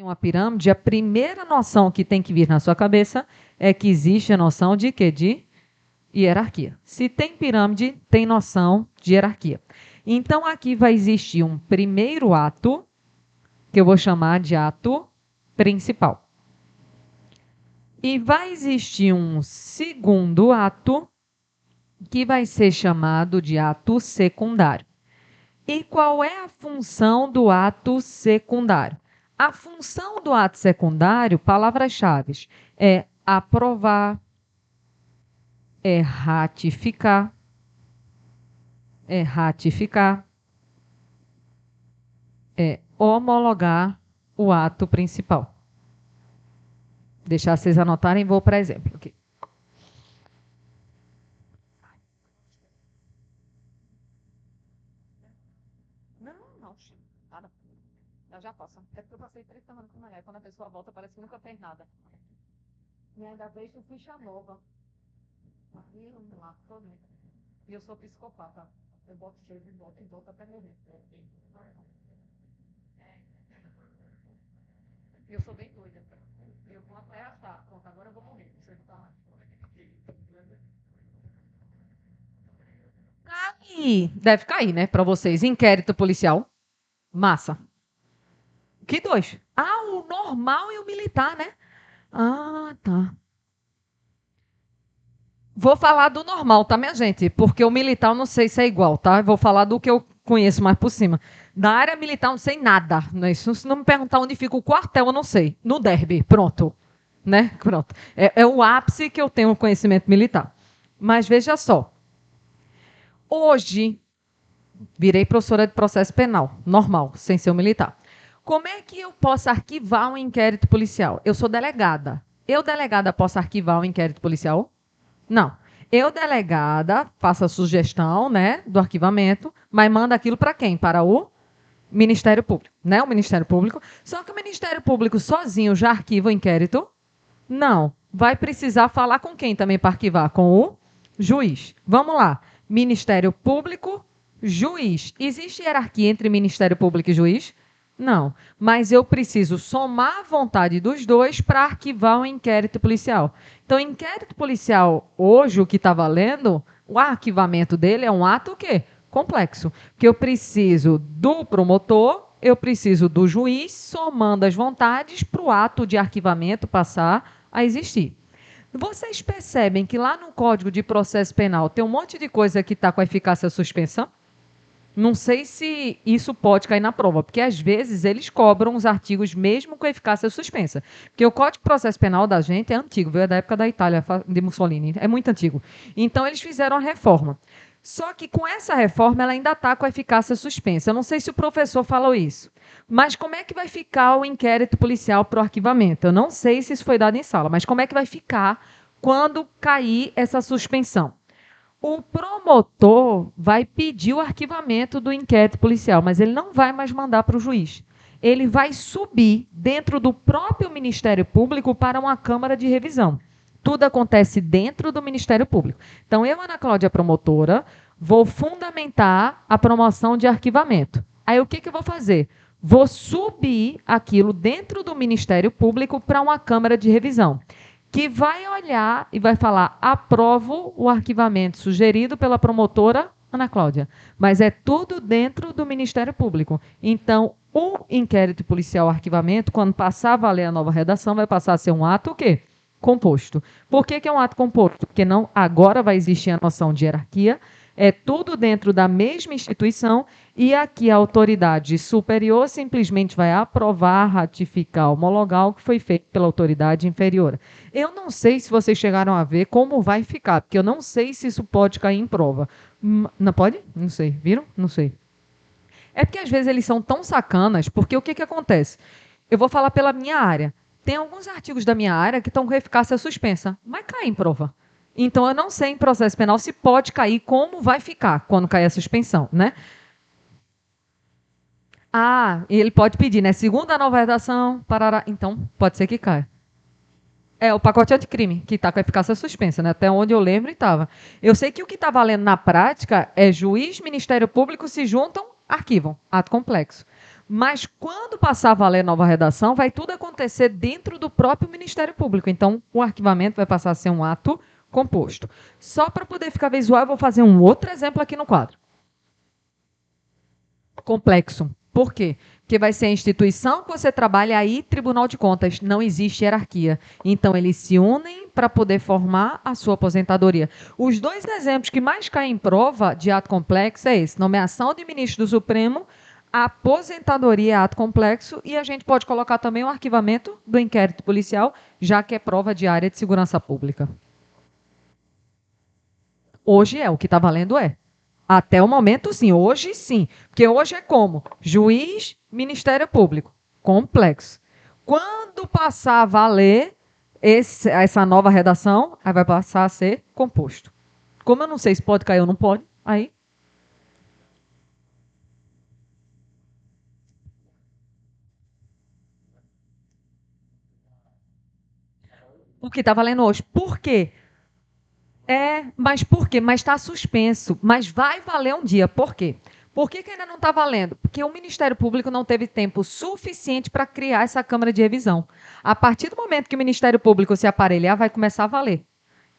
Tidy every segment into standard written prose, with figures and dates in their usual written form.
uma pirâmide, a primeira noção que tem que vir na sua cabeça é que existe a noção de quê? De hierarquia. Se tem pirâmide, tem noção de hierarquia. Então, aqui vai existir um primeiro ato, que eu vou chamar de ato principal. E vai existir um segundo ato, que vai ser chamado de ato secundário. E qual é a função do ato secundário? A função do ato secundário, palavras-chave, é aprovar, é ratificar, é homologar o ato principal. Deixar vocês anotarem, vou para exemplo aqui. Não, nada. Eu já posso. É porque eu passei 3 semanas com a mulher. Quando a pessoa volta, parece que nunca fez nada. E ainda vejo ficha nova. Aqui, lá, todo mundo. E eu sou psicopata. Eu boto cheio de volta e volta até morrer. Eu sou bem doida. Eu vou até achar. Pronto, agora eu vou morrer. Cai! Deve cair, né? Pra vocês. Inquérito policial. Massa. Que dois? Ah, o normal e o militar, né? Ah, tá. Vou falar do normal, tá, minha gente? Porque o militar eu não sei se é igual, tá? Eu vou falar do que eu conheço mais por cima. Da área militar eu não sei nada. Né? Se não me perguntar onde fica o quartel, eu não sei. No Derby, pronto. Né? Pronto. É o ápice que eu tenho conhecimento militar. Mas veja só. Hoje, virei professora de processo penal, normal, sem ser um militar. Como é que eu posso arquivar um inquérito policial? Eu sou delegada. Eu, delegada, posso arquivar um inquérito policial? Não. Eu, delegada, faço a sugestão, né, do arquivamento, mas manda aquilo para quem? Para o Ministério Público, né? O Ministério Público. Só que o Ministério Público sozinho já arquiva o inquérito? Não. Vai precisar falar com quem também para arquivar? Com o juiz. Vamos lá. Ministério Público, juiz. Existe hierarquia entre Ministério Público e juiz? Não. Mas eu preciso somar a vontade dos dois para arquivar um inquérito policial. Então, inquérito policial, hoje, o que está valendo, o arquivamento dele é um ato o quê? Complexo. Porque eu preciso do promotor, eu preciso do juiz, somando as vontades para o ato de arquivamento passar a existir. Vocês percebem que lá no Código de Processo Penal tem um monte de coisa que está com a eficácia suspensa? Não sei se isso pode cair na prova, porque às vezes eles cobram os artigos mesmo com eficácia suspensa. Porque o Código de Processo Penal da gente é antigo, veio da época da Itália, de Mussolini, é muito antigo. Então eles fizeram a reforma. Só que com essa reforma ela ainda está com a eficácia suspensa. Eu não sei se o professor falou isso. Mas como é que vai ficar o inquérito policial para o arquivamento? Eu não sei se isso foi dado em sala, mas como é que vai ficar quando cair essa suspensão? O promotor vai pedir o arquivamento do inquérito policial, mas ele não vai mais mandar para o juiz. Ele vai subir dentro do próprio Ministério Público para uma Câmara de Revisão. Tudo acontece dentro do Ministério Público. Então, eu, Ana Cláudia, promotora, vou fundamentar a promoção de arquivamento. Aí, o que eu vou fazer? Vou subir aquilo dentro do Ministério Público para uma Câmara de Revisão, que vai olhar e vai falar: aprovo o arquivamento sugerido pela promotora Ana Cláudia. Mas é tudo dentro do Ministério Público. Então, o inquérito policial arquivamento, quando passar a valer a nova redação, vai passar a ser um ato o quê? Composto. Por que é um ato composto? Porque não, agora vai existir a noção de hierarquia, é tudo dentro da mesma instituição e aqui a autoridade superior simplesmente vai aprovar, ratificar, homologar o que foi feito pela autoridade inferior. Eu não sei se vocês chegaram a ver como vai ficar, porque eu não sei se isso pode cair em prova. Não pode? Não sei. Viram? Não sei. É porque às vezes eles são tão sacanas, porque o que acontece? Eu vou falar pela minha área. Tem alguns artigos da minha área que estão com eficácia suspensa, mas cai em prova. Então, eu não sei em processo penal se pode cair, como vai ficar quando cair a suspensão, né? Ah, e ele pode pedir, né? Segundo a nova redação, parará. Então, pode ser que caia. É o pacote anticrime, que está com a eficácia suspensa, né? Até onde eu lembro estava. Eu sei que o que está valendo na prática é juiz, Ministério Público se juntam, arquivam. Ato complexo. Mas quando passar a valer a nova redação, vai tudo acontecer dentro do próprio Ministério Público. Então, o arquivamento vai passar a ser um ato composto. Só para poder ficar visual, eu vou fazer um outro exemplo aqui no quadro. Complexo. Por quê? Porque vai ser a instituição que você trabalha aí, Tribunal de Contas. Não existe hierarquia. Então, eles se unem para poder formar a sua aposentadoria. Os dois exemplos que mais caem em prova de ato complexo é esse: nomeação de ministro do Supremo, a aposentadoria é ato complexo, e a gente pode colocar também o arquivamento do inquérito policial, já que é prova de área de segurança pública. Hoje é, o que está valendo é. Até o momento, sim. Hoje, sim. Porque hoje é como? Juiz, Ministério Público. Complexo. Quando passar a valer essa nova redação, aí vai passar a ser composto. Como eu não sei se pode cair ou não pode, aí... O que está valendo hoje. Por quê? Mas por quê? Mas está suspenso. Mas vai valer um dia. Por quê? Por que ainda não está valendo? Porque o Ministério Público não teve tempo suficiente para criar essa Câmara de Revisão. A partir do momento que o Ministério Público se aparelhar, vai começar a valer.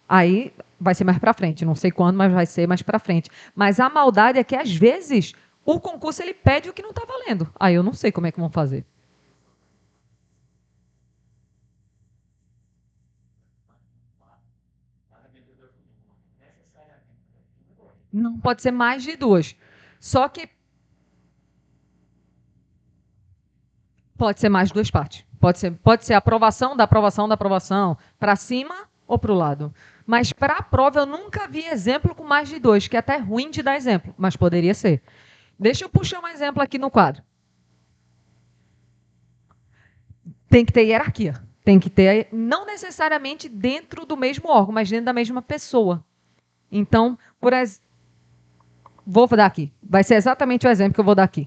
Aí vai ser mais para frente. Não sei quando, mas vai ser mais para frente. Mas a maldade é que, às vezes, o concurso ele pede o que não está valendo. Aí eu não sei como é que vão fazer. Não pode ser mais de duas. Só que pode ser mais de duas partes. Pode ser aprovação da aprovação da aprovação, para cima ou para o lado. Mas para a prova eu nunca vi exemplo com mais de dois, que é até ruim de dar exemplo, mas poderia ser. Deixa eu puxar um exemplo aqui no quadro. Tem que ter hierarquia. Tem que ter, não necessariamente dentro do mesmo órgão, mas dentro da mesma pessoa. Então, vou dar aqui. Vai ser exatamente o exemplo que eu vou dar aqui.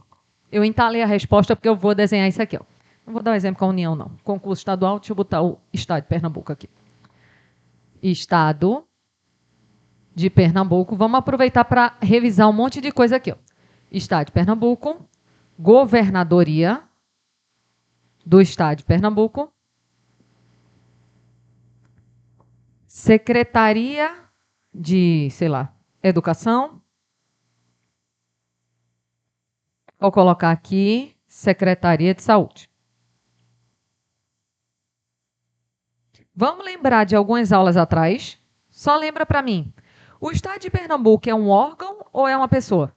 Eu entalei a resposta porque eu vou desenhar isso aqui. Ó. Não vou dar um exemplo com a União, não. Concurso estadual, deixa eu botar o Estado de Pernambuco aqui. Estado de Pernambuco. Vamos aproveitar para revisar um monte de coisa aqui. Ó. Estado de Pernambuco, Governadoria do Estado de Pernambuco, Secretaria de, sei lá, Educação. Vou colocar aqui Secretaria de Saúde. Vamos lembrar de algumas aulas atrás? Só lembra para mim. O Estado de Pernambuco é um órgão ou é uma pessoa?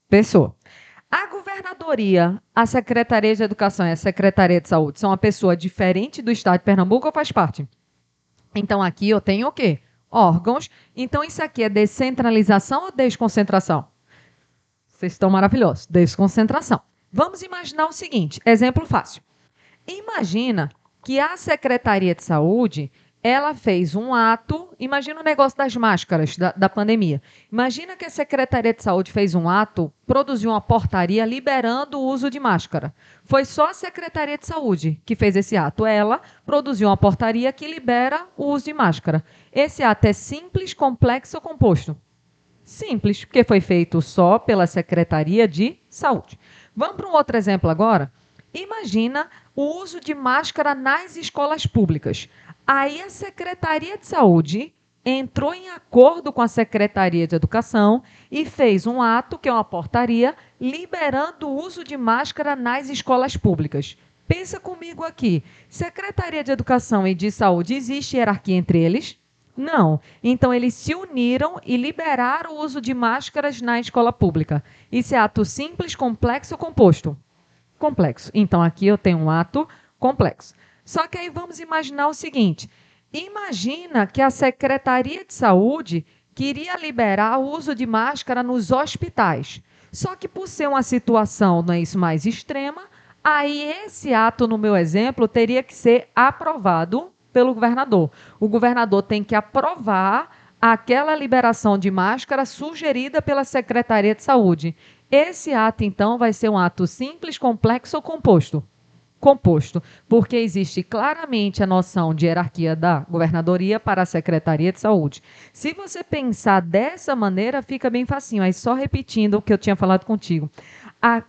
Pessoa. A governadoria, a Secretaria de Educação e a Secretaria de Saúde são uma pessoa diferente do Estado de Pernambuco ou faz parte? Então aqui eu tenho o quê? Órgãos. Então isso aqui é descentralização ou desconcentração? Vocês estão maravilhosos. Desconcentração. Vamos imaginar o seguinte, exemplo fácil. Imagina que a Secretaria de Saúde, ela fez um ato, imagina o negócio das máscaras da pandemia. Imagina que a Secretaria de Saúde fez um ato, produziu uma portaria liberando o uso de máscara. Foi só a Secretaria de Saúde que fez esse ato. Ela produziu uma portaria que libera o uso de máscara. Esse ato é simples, complexo ou composto? Simples, porque foi feito só pela Secretaria de Saúde. Vamos para um outro exemplo agora? Imagina o uso de máscara nas escolas públicas. Aí a Secretaria de Saúde entrou em acordo com a Secretaria de Educação e fez um ato, que é uma portaria, liberando o uso de máscara nas escolas públicas. Pensa comigo aqui. Secretaria de Educação e de Saúde, existe hierarquia entre eles? Não. Então, eles se uniram e liberaram o uso de máscaras na escola pública. Isso é ato simples, complexo ou composto? Complexo. Então, aqui eu tenho um ato complexo. Só que aí vamos imaginar o seguinte. Imagina que a Secretaria de Saúde queria liberar o uso de máscara nos hospitais. Só que por ser uma situação, não é isso, mais extrema, aí esse ato, no meu exemplo, teria que ser aprovado pelo governador. O governador tem que aprovar aquela liberação de máscara sugerida pela Secretaria de Saúde. Esse ato, então, vai ser um ato simples, complexo ou composto? Composto, porque existe claramente a noção de hierarquia da governadoria para a Secretaria de Saúde. Se você pensar dessa maneira, fica bem facinho. Aí, só repetindo o que eu tinha falado contigo.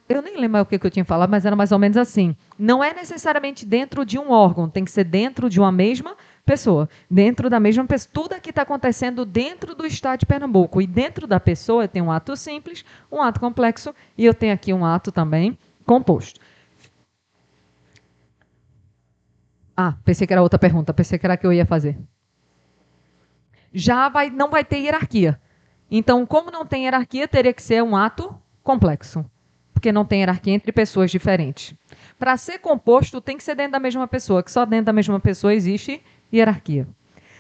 Eu nem lembro o que eu tinha falado, mas era mais ou menos assim. Não é necessariamente dentro de um órgão, tem que ser dentro de uma mesma pessoa. Dentro da mesma pessoa. Tudo aqui está acontecendo dentro do estado de Pernambuco. E dentro da pessoa tem um ato simples, um ato complexo e eu tenho aqui um ato também composto. Pensei que era outra pergunta, pensei que era a que eu ia fazer. Não vai ter hierarquia. Então, como não tem hierarquia, teria que ser um ato complexo, porque não tem hierarquia entre pessoas diferentes. Para ser composto, tem que ser dentro da mesma pessoa, que só dentro da mesma pessoa existe hierarquia.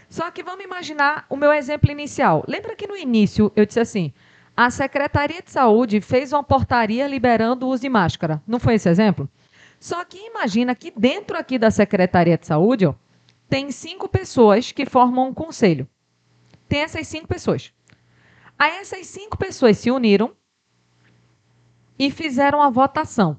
Só que vamos imaginar o meu exemplo inicial. Lembra que no início eu disse assim: a Secretaria de Saúde fez uma portaria liberando o uso de máscara. Não foi esse exemplo? Só que imagina que dentro aqui da Secretaria de Saúde, ó, tem 5 pessoas que formam um conselho. Tem essas 5 pessoas. Aí essas 5 pessoas se uniram e fizeram a votação.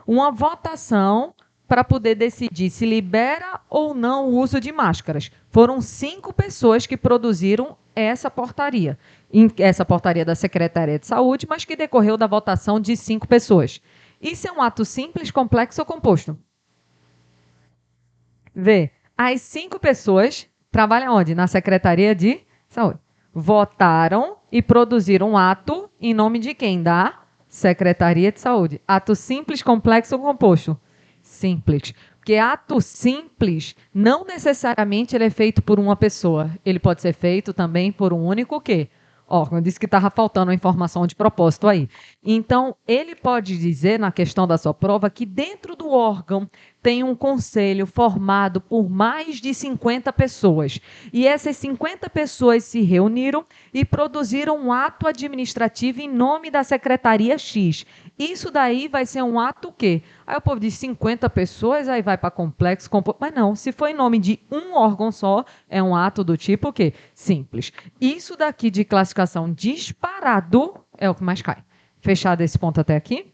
Uma votação para poder decidir se libera ou não o uso de máscaras. Foram 5 pessoas que produziram essa portaria. Essa portaria da Secretaria de Saúde, mas que decorreu da votação de 5 pessoas. Isso é um ato simples, complexo ou composto? Vê, as 5 pessoas trabalham onde? Na Secretaria de Saúde. Votaram e produziram um ato em nome de quem? Da Secretaria de Saúde. Ato simples, complexo ou composto? Simples. Porque ato simples, não necessariamente ele é feito por uma pessoa. Ele pode ser feito também por um único quê? Órgão. Eu disse que estava faltando uma informação de propósito aí. Então, ele pode dizer, na questão da sua prova, que dentro do órgão tem um conselho formado por mais de 50 pessoas. E essas 50 pessoas se reuniram e produziram um ato administrativo em nome da Secretaria X. Isso daí vai ser um ato o quê? Aí o povo diz 50 pessoas, aí vai para complexo, mas não, se for em nome de um órgão só, é um ato do tipo o quê? Simples. Isso daqui de classificação disparado é o que mais cai. Fechado esse ponto até aqui?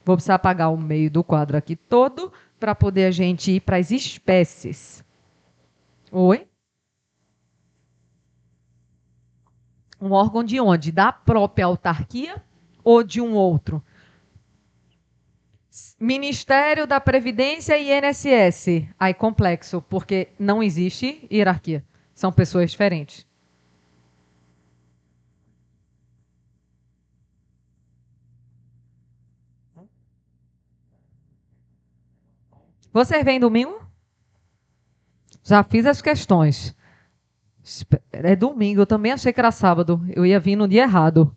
Vou precisar apagar o meio do quadro aqui todo para poder a gente ir para as espécies. Oi? Um órgão de onde? Da própria autarquia ou de um outro? Ministério da Previdência e INSS. Aí complexo, porque não existe hierarquia. São pessoas diferentes. Você vem domingo? Já fiz as questões. É domingo, eu também achei que era sábado. Eu ia vir no dia errado.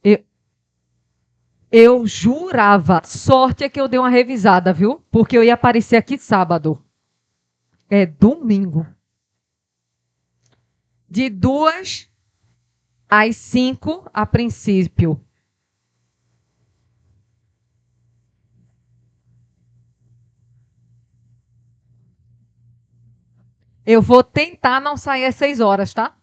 Eu, eu jurava. Sorte é que eu dei uma revisada, viu? Porque eu ia aparecer aqui sábado. É domingo. De 2 às 5, a princípio. Eu vou tentar não sair às 6 horas, tá?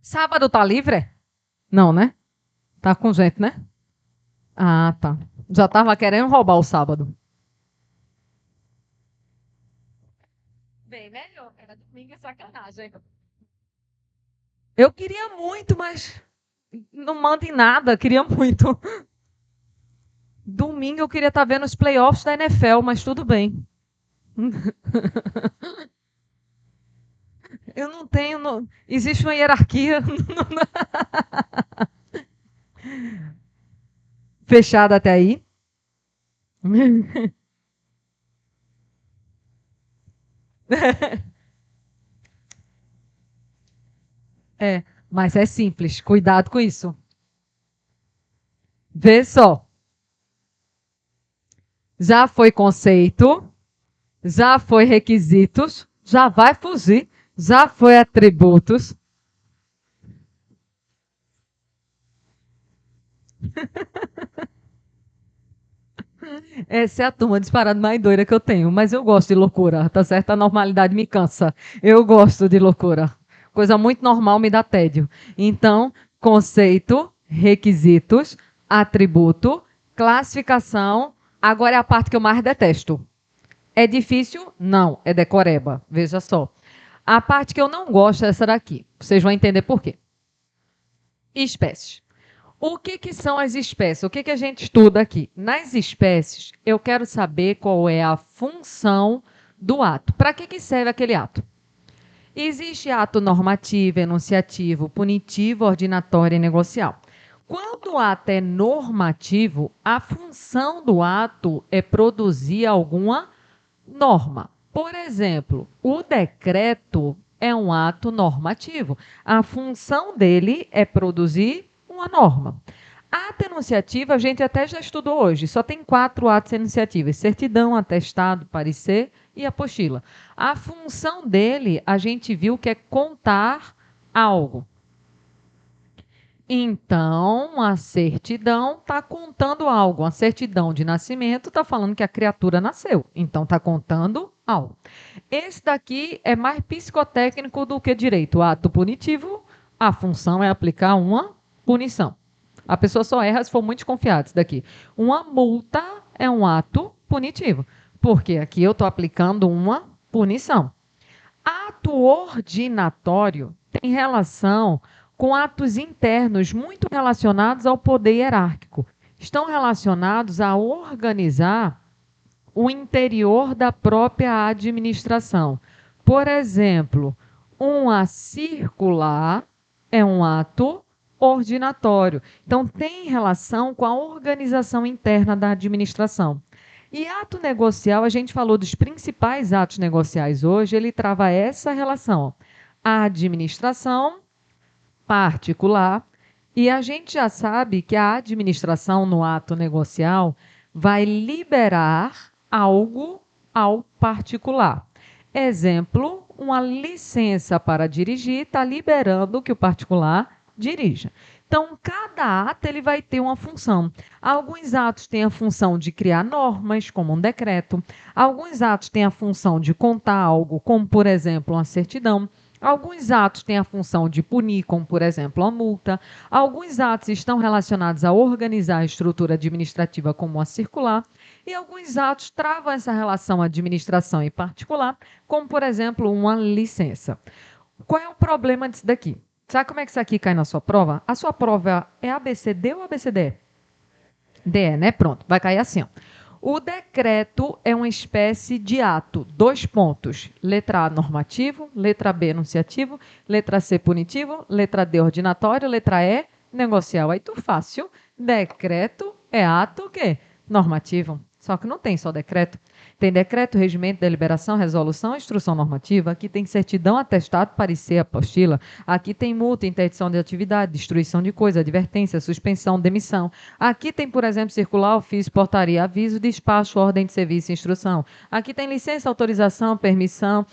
Sábado tá livre? Não, né? Tá com gente, né? Ah, tá. Já tava querendo roubar o sábado. Bem melhor. Era domingo e sacanagem. Eu queria muito, mas não manda em nada. Queria muito. Domingo eu queria estar vendo os playoffs da NFL, mas tudo bem. Eu não tenho. Existe uma hierarquia fechada até aí. É, mas é simples. Cuidado com isso. Vê só. Já foi conceito, já foi requisitos, já vai fugir, já foi atributos. Essa é a turma disparada mais doida que eu tenho, mas eu gosto de loucura, tá certo? A normalidade me cansa. Eu gosto de loucura. Coisa muito normal me dá tédio. Então, conceito, requisitos, atributo, classificação. Agora é a parte que eu mais detesto. É difícil? Não, é decoreba. Veja só. A parte que eu não gosto é essa daqui. Vocês vão entender por quê. Espécies. O que, que são as espécies? O que, que a gente estuda aqui? Nas espécies, eu quero saber qual é a função do ato. Para que, que serve aquele ato? Existe ato normativo, enunciativo, punitivo, ordinatório e negocial. Quando o ato é normativo, a função do ato é produzir alguma norma. Por exemplo, o decreto é um ato normativo. A função dele é produzir uma norma. Ato enunciativo a gente até já estudou hoje. Só tem 4 atos enunciativos: certidão, atestado, parecer e apostila. A função dele a gente viu que é contar algo. Então, a certidão está contando algo. A certidão de nascimento está falando que a criatura nasceu. Então, está contando algo. Esse daqui é mais psicotécnico do que direito. O ato punitivo, a função é aplicar uma punição. A pessoa só erra se for muito desconfiada. Isso daqui. Uma multa é um ato punitivo, porque aqui eu estou aplicando uma punição. Ato ordinatório tem relação com atos internos muito relacionados ao poder hierárquico. Estão relacionados a organizar o interior da própria administração. Por exemplo, uma circular é um ato ordinatório. Então, tem relação com a organização interna da administração. E ato negocial, a gente falou dos principais atos negociais hoje, ele trava essa relação. A administração particular, e a gente já sabe que a administração no ato negocial vai liberar algo ao particular. Exemplo, uma licença para dirigir está liberando que o particular dirija. Então, cada ato ele vai ter uma função. Alguns atos têm a função de criar normas, como um decreto. Alguns atos têm a função de contar algo, como, por exemplo, uma certidão. Alguns atos têm a função de punir, como, por exemplo, a multa. Alguns atos estão relacionados a organizar a estrutura administrativa, como a circular. E alguns atos travam essa relação administração e particular, como, por exemplo, uma licença. Qual é o problema disso daqui? Sabe como é que isso aqui cai na sua prova? A sua prova é ABCD ou ABCD? DE, né? Pronto, vai cair assim, ó. O decreto é uma espécie de ato, 2 pontos. Letra A, normativo, letra B, enunciativo, letra C, punitivo, letra D, ordinatório, letra E, negocial. Aí tu fácil, decreto é ato o quê? Normativo. Só que não tem só decreto. Tem decreto, regimento, deliberação, resolução, instrução normativa. Aqui tem certidão, atestado, parecer, apostila. Aqui tem multa, interdição de atividade, destruição de coisa, advertência, suspensão, demissão. Aqui tem, por exemplo, circular, ofício, portaria, aviso, despacho, ordem de serviço e instrução. Aqui tem licença, autorização, permissão.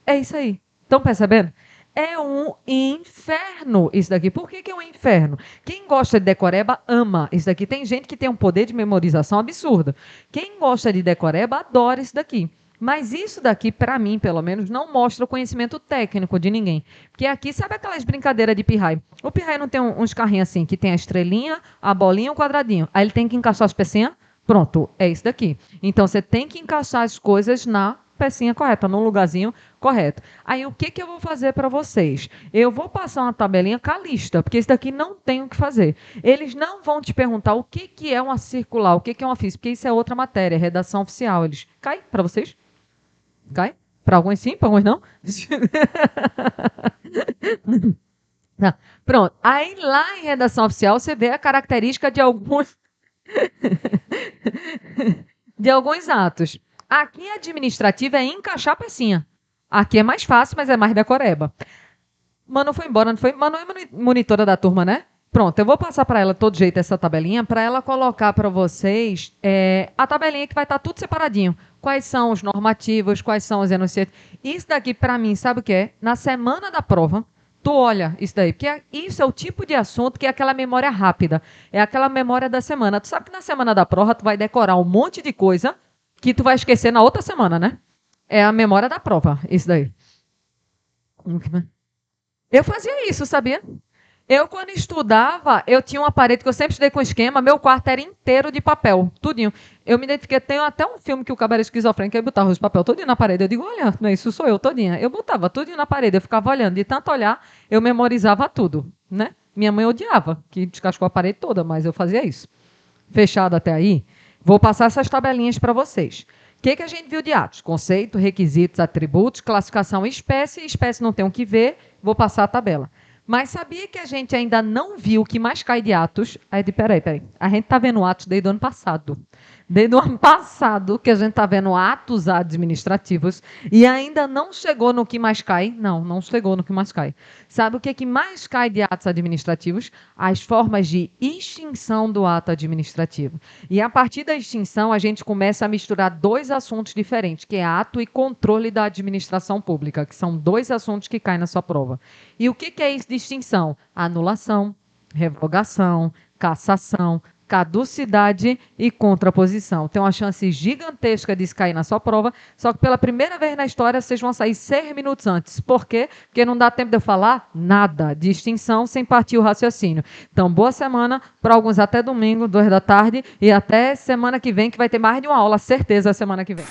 É isso aí. Estão percebendo? É um inferno isso daqui. Por que é um inferno? Quem gosta de decoreba ama isso daqui. Tem gente que tem um poder de memorização absurdo. Quem gosta de decoreba adora isso daqui. Mas isso daqui, para mim, pelo menos, não mostra o conhecimento técnico de ninguém. Porque aqui, sabe aquelas brincadeiras de pirraia? O pirraia não tem uns carrinhos assim, que tem a estrelinha, a bolinha e o quadradinho. Aí ele tem que encaixar as pecinhas? Pronto, é isso daqui. Então, você tem que encaixar as coisas na pecinha correta, no lugarzinho correto. Aí, o que eu vou fazer para vocês? Eu vou passar uma tabelinha com a lista, porque isso daqui não tem o que fazer. Eles não vão te perguntar o que é uma circular, o que é uma ofício, porque isso é outra matéria, redação oficial. Eles cai para vocês? Cai? Para alguns sim, para alguns não? Não. Pronto. Aí, lá em redação oficial, você vê a característica de alguns de alguns atos. Aqui administrativa é encaixar a pecinha. Aqui é mais fácil, mas é mais decoreba. Manu foi embora, não foi? Manu é monitora da turma, né? Pronto, eu vou passar para ela todo jeito essa tabelinha, para ela colocar para vocês a tabelinha que vai estar tudo separadinho. Quais são os normativos, quais são os enunciados. Isso daqui, para mim, sabe o que é? Na semana da prova, tu olha isso daí, porque isso é o tipo de assunto que é aquela memória rápida. É aquela memória da semana. Tu sabe que na semana da prova tu vai decorar um monte de coisa que tu vai esquecer na outra semana, né? É a memória da prova, isso daí. Eu fazia isso, sabia? Eu, quando estudava, eu tinha uma parede que eu sempre estudei com esquema, meu quarto era inteiro de papel, tudinho. Eu me identifiquei, tem até um filme que o cara era esquizofrênico, ele botava os papel todinho na parede. Eu digo, olha, não, isso sou eu todinha. Eu botava tudinho na parede, eu ficava olhando, de tanto olhar, eu memorizava tudo, né? Minha mãe odiava, que descascou a parede toda, mas eu fazia isso. Fechado até aí? Vou passar essas tabelinhas para vocês. O que, que a gente viu de atos? Conceito, requisitos, atributos, classificação e espécie. Espécie não tem o que ver, vou passar a tabela. Mas sabia que a gente ainda não viu o que mais cai de atos? Aí de peraí. A gente está vendo atos desde o ano passado. Desde o ano passado que a gente está vendo atos administrativos e ainda não chegou no que mais cai. Não chegou no que mais cai. Sabe o que mais cai de atos administrativos? As formas de extinção do ato administrativo. E a partir da extinção, a gente começa a misturar dois assuntos diferentes, que é ato e controle da administração pública, que são dois assuntos que caem na sua prova. E o que é isso de extinção? Anulação, revogação, cassação, caducidade e contraposição. Tem uma chance gigantesca de isso cair na sua prova, só que pela primeira vez na história vocês vão sair 6 minutos antes. Por quê? Porque não dá tempo de eu falar nada de extinção sem partir o raciocínio. Então, boa semana, para alguns até domingo, 2 da tarde, e até semana que vem, que vai ter mais de uma aula, certeza, semana que vem.